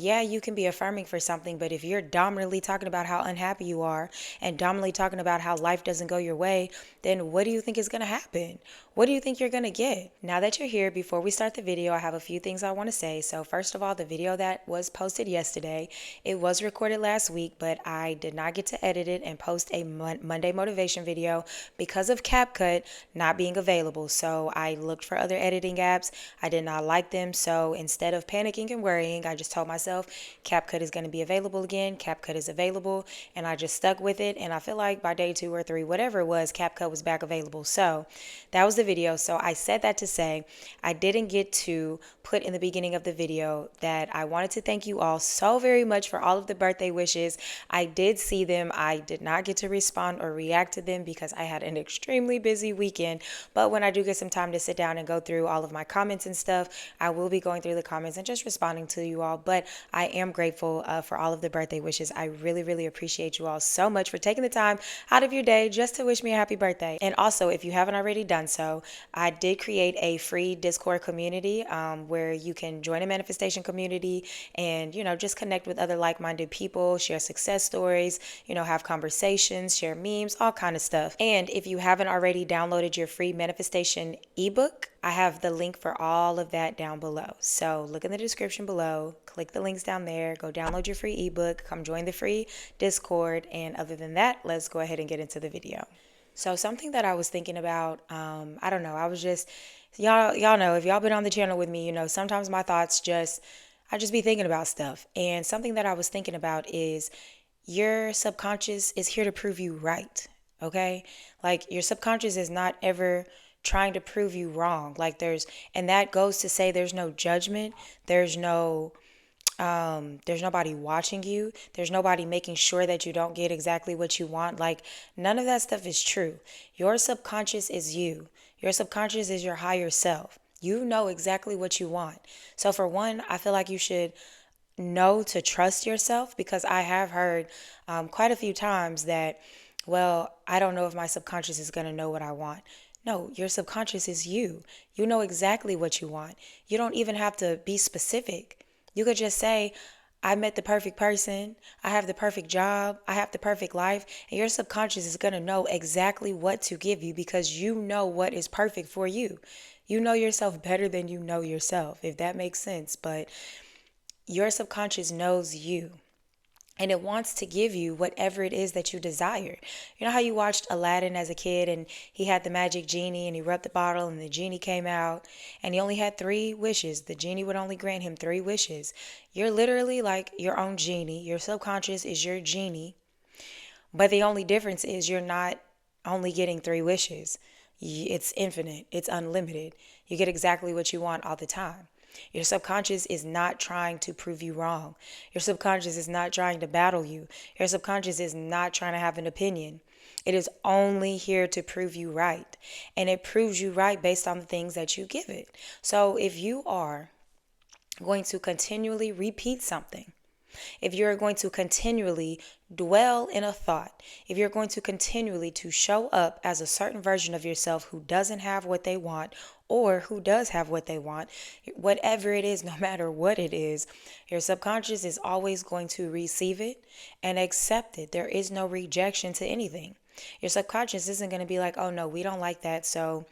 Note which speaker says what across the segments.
Speaker 1: Yeah, you can be affirming for something, but if you're dominantly talking about how unhappy you are and dominantly talking about how life doesn't go your way, then what do you think is going to happen? What do you think you're going to get? Now that you're here, before we start the video, I have a few things I want to say. So, first of all, the video that was posted yesterday, it was recorded last week, but I did not get to edit it and post a Monday motivation video because of CapCut not being available. So, I looked for other editing apps. I did not like them. So, instead of panicking and worrying, I just told myself, CapCut is going to be available again. CapCut is available, and I just stuck with it. And I feel like by day 2 or 3, whatever it was, CapCut was back available. So that was the video. So I said that to say I didn't get to put in the beginning of the video that I wanted to thank you all so very much for all of the birthday wishes. I did see them. I did not get to respond or react to them because I had an extremely busy weekend. But when I do get some time to sit down and go through all of my comments and stuff, I will be going through the comments and just responding to you all. But I am grateful for all of the birthday wishes. I really, really appreciate you all so much for taking the time out of your day just to wish me a happy birthday. And also, if you haven't already done so, I did create a free Discord community where you can join a manifestation community and, just connect with other like-minded people, share success stories, have conversations, share memes, all kind of stuff. And if you haven't already downloaded your free manifestation ebook, I have the link for all of that down below. So look in the description below, click the links down there, go download your free ebook, come join the free Discord. And other than that, let's go ahead and get into the video. So something that I was thinking about, I don't know, I was just, y'all know, if y'all been on the channel with me, sometimes my thoughts I just be thinking about stuff. And something that I was thinking about is your subconscious is here to prove you right. Okay? Like your subconscious is not ever trying to prove you wrong. And that goes to say there's no judgment. There's nobody watching you. There's nobody making sure that you don't get exactly what you want. Like none of that stuff is true. Your subconscious is you. Your subconscious is your higher self. You know exactly what you want. So for one, I feel like you should know to trust yourself because I have heard quite a few times that, well, I don't know if my subconscious is going to know what I want. No, your subconscious is you. You know exactly what you want. You don't even have to be specific. You could just say, I met the perfect person. I have the perfect job. I have the perfect life. And your subconscious is going to know exactly what to give you because you know what is perfect for you. You know yourself better than you know yourself, if that makes sense. But your subconscious knows you. And it wants to give you whatever it is that you desire. You know how you watched Aladdin as a kid and he had the magic genie and he rubbed the bottle and the genie came out and he only had 3 wishes. The genie would only grant him 3 wishes. You're literally like your own genie. Your subconscious is your genie. But the only difference is you're not only getting 3 wishes. It's infinite. It's unlimited. You get exactly what you want all the time. Your subconscious is not trying to prove you wrong. Your subconscious is not trying to battle you. Your subconscious is not trying to have an opinion. It is only here to prove you right. And it proves you right based on the things that you give it. So if you are going to continually repeat something, if you're going to continually dwell in a thought, if you're going to continually to show up as a certain version of yourself who doesn't have what they want or who does have what they want, whatever it is, no matter what it is, your subconscious is always going to receive it and accept it. There is no rejection to anything. Your subconscious isn't going to be like, oh no, we don't like that, so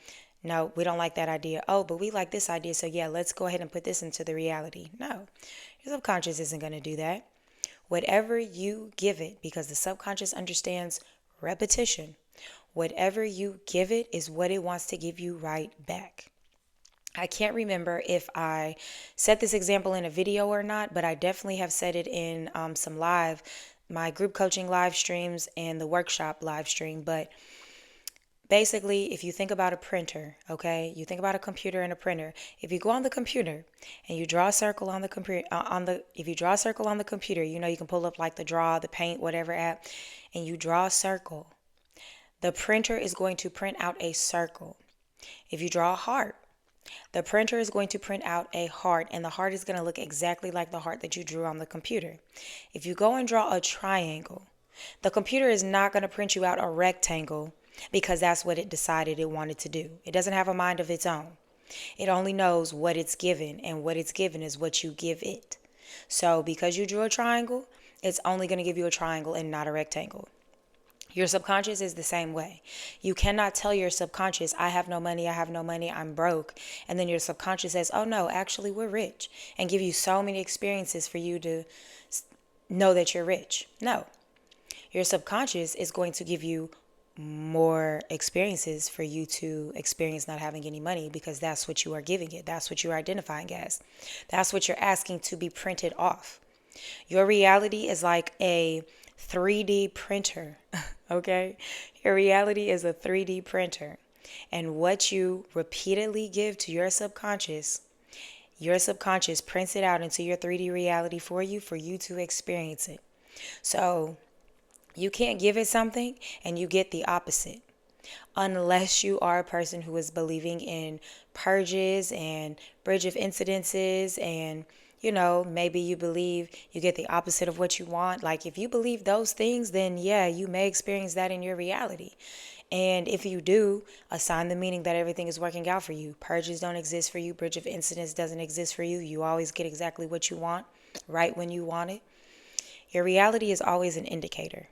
Speaker 1: no, we don't like that idea. Oh, but we like this idea, so yeah, let's go ahead and put this into the reality. No, your subconscious isn't going to do that. Whatever you give it, because the subconscious understands repetition, whatever you give it is what it wants to give you right back. I can't remember if I said this example in a video or not, but I definitely have said it in my group coaching live streams and the workshop live stream. But basically, if you think about a printer, okay, you think about a computer and a printer. If you go on the computer and you draw a circle on the computer, if you draw a circle on the computer, you can pull up like the draw, the paint, whatever app, and you draw a circle. The printer is going to print out a circle. If you draw a heart, the printer is going to print out a heart, and the heart is going to look exactly like the heart that you drew on the computer. If you go and draw a triangle, the computer is not going to print you out a rectangle because that's what it decided it wanted to do. It doesn't have a mind of its own. It only knows what it's given, and what it's given is what you give it. So because you drew a triangle, it's only going to give you a triangle and not a rectangle. Your subconscious is the same way. You cannot tell your subconscious, I have no money, I'm broke. And then your subconscious says, oh no, actually we're rich, and give you so many experiences for you to know that you're rich. No, your subconscious is going to give you more experiences for you to experience not having any money, because that's what you are giving it. That's what you're identifying as. That's what you're asking to be printed off. Your reality is like a 3D printer, okay? Your reality is a 3D printer. And what you repeatedly give to your subconscious prints it out into your 3D reality for you to experience it. So you can't give it something and you get the opposite, unless you are a person who is believing in purges and bridge of incidences, and maybe you believe you get the opposite of what you want. Like if you believe those things, then yeah, you may experience that in your reality. And if you do, assign the meaning that everything is working out for you. Purges don't exist for you. Bridge of incidents doesn't exist for you. You always get exactly what you want, right when you want it. Your reality is always an indicator.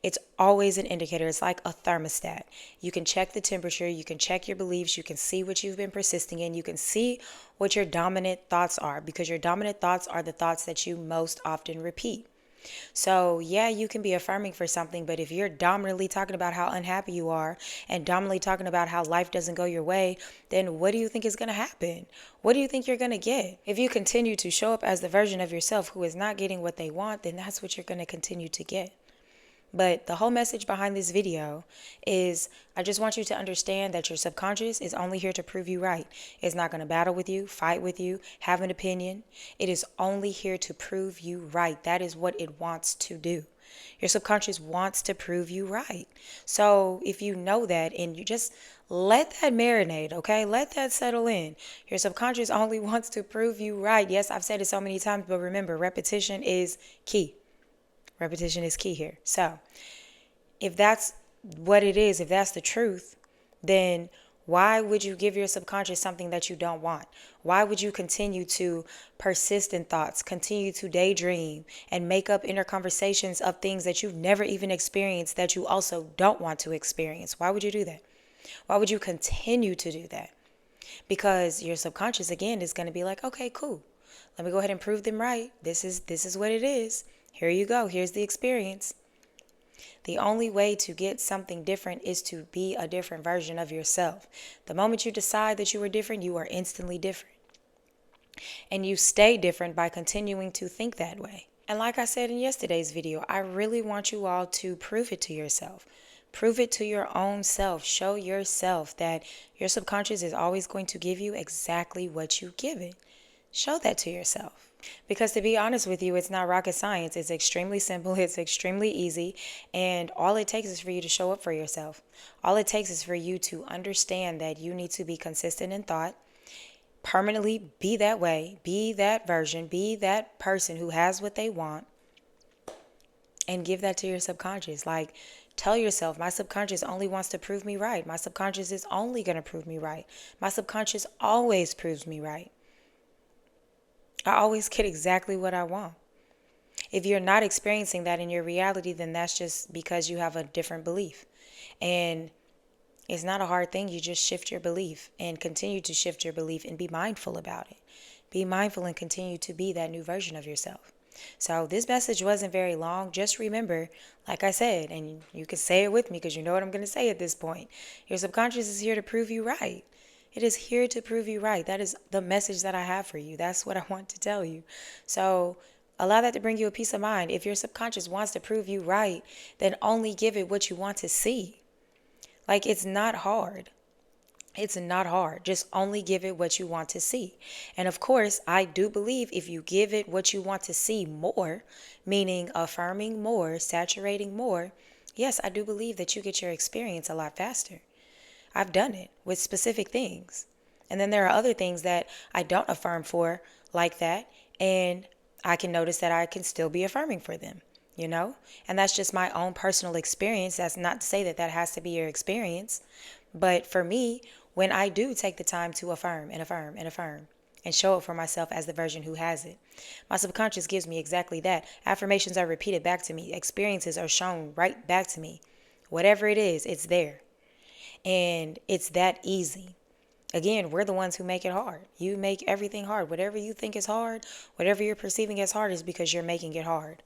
Speaker 1: It's always an indicator. It's like a thermostat. You can check the temperature. You can check your beliefs. You can see what you've been persisting in. You can see what your dominant thoughts are, because your dominant thoughts are the thoughts that you most often repeat. So yeah, you can be affirming for something, but if you're dominantly talking about how unhappy you are and dominantly talking about how life doesn't go your way, then what do you think is going to happen? What do you think you're going to get? If you continue to show up as the version of yourself who is not getting what they want, then that's what you're going to continue to get. But the whole message behind this video is I just want you to understand that your subconscious is only here to prove you right. It's not going to battle with you, fight with you, have an opinion. It is only here to prove you right. That is what it wants to do. Your subconscious wants to prove you right. So if you know that, and you just let that marinate, okay? Let that settle in. Your subconscious only wants to prove you right. Yes, I've said it so many times, but remember, repetition is key. Repetition is key here. So if that's what it is, if that's the truth, then why would you give your subconscious something that you don't want? Why would you continue to persist in thoughts, continue to daydream, and make up inner conversations of things that you've never even experienced that you also don't want to experience? Why would you do that? Why would you continue to do that? Because your subconscious, again, is going to be like, okay, cool. Let me go ahead and prove them right. This is what it is. Here you go. Here's the experience. The only way to get something different is to be a different version of yourself. The moment you decide that you are different, you are instantly different. And you stay different by continuing to think that way. And like I said in yesterday's video, I really want you all to prove it to yourself. Prove it to your own self. Show yourself that your subconscious is always going to give you exactly what you give it. Show that to yourself. Because to be honest with you, it's not rocket science. It's extremely simple. It's extremely easy. And all it takes is for you to show up for yourself. All it takes is for you to understand that you need to be consistent in thought. Permanently be that way. Be that version. Be that person who has what they want. And give that to your subconscious. Like, tell yourself, my subconscious only wants to prove me right. My subconscious is only going to prove me right. My subconscious always proves me right. I always get exactly what I want. If you're not experiencing that in your reality, then that's just because you have a different belief. And it's not a hard thing. You just shift your belief and continue to shift your belief and be mindful about it. Be mindful and continue to be that new version of yourself. So this message wasn't very long. Just remember, like I said, and you can say it with me because you know what I'm going to say at this point. Your subconscious is here to prove you right. It is here to prove you right. That is the message that I have for you. That's what I want to tell you. So allow that to bring you a peace of mind. If your subconscious wants to prove you right, then only give it what you want to see. Like, it's not hard. It's not hard. Just only give it what you want to see. And of course, I do believe if you give it what you want to see more, meaning affirming more, saturating more, yes, I do believe that you get your experience a lot faster. I've done it with specific things. And then there are other things that I don't affirm for like that. And I can notice that I can still be affirming for them, And that's just my own personal experience. That's not to say that that has to be your experience. But for me, when I do take the time to affirm and affirm and affirm, and show up for myself as the version who has it. My subconscious gives me exactly that. Affirmations are repeated back to me. Experiences are shown right back to me. Whatever it is, it's there. And it's that easy. Again, we're the ones who make it hard. You make everything hard. Whatever you think is hard, whatever you're perceiving as hard is because you're making it hard.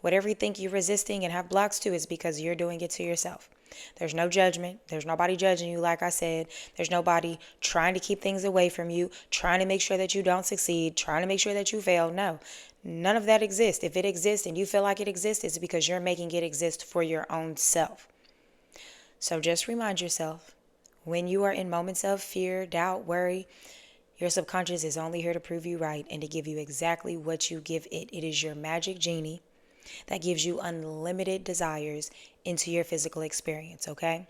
Speaker 1: Whatever you think you're resisting and have blocks to is because you're doing it to yourself. There's no judgment. There's nobody judging you, like I said. There's nobody trying to keep things away from you, trying to make sure that you don't succeed, trying to make sure that you fail. No, none of that exists. If it exists and you feel like it exists, it's because you're making it exist for your own self. So just remind yourself, when you are in moments of fear, doubt, worry, your subconscious is only here to prove you right and to give you exactly what you give it. It is your magic genie that gives you unlimited desires into your physical experience, okay?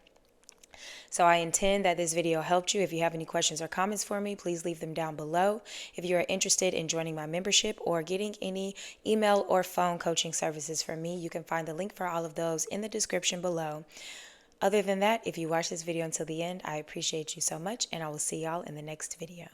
Speaker 1: So I intend that this video helped you. If you have any questions or comments for me, please leave them down below. If you are interested in joining my membership or getting any email or phone coaching services from me, you can find the link for all of those in the description below. Other than that, if you watch this video until the end, I appreciate you so much, and I will see y'all in the next video.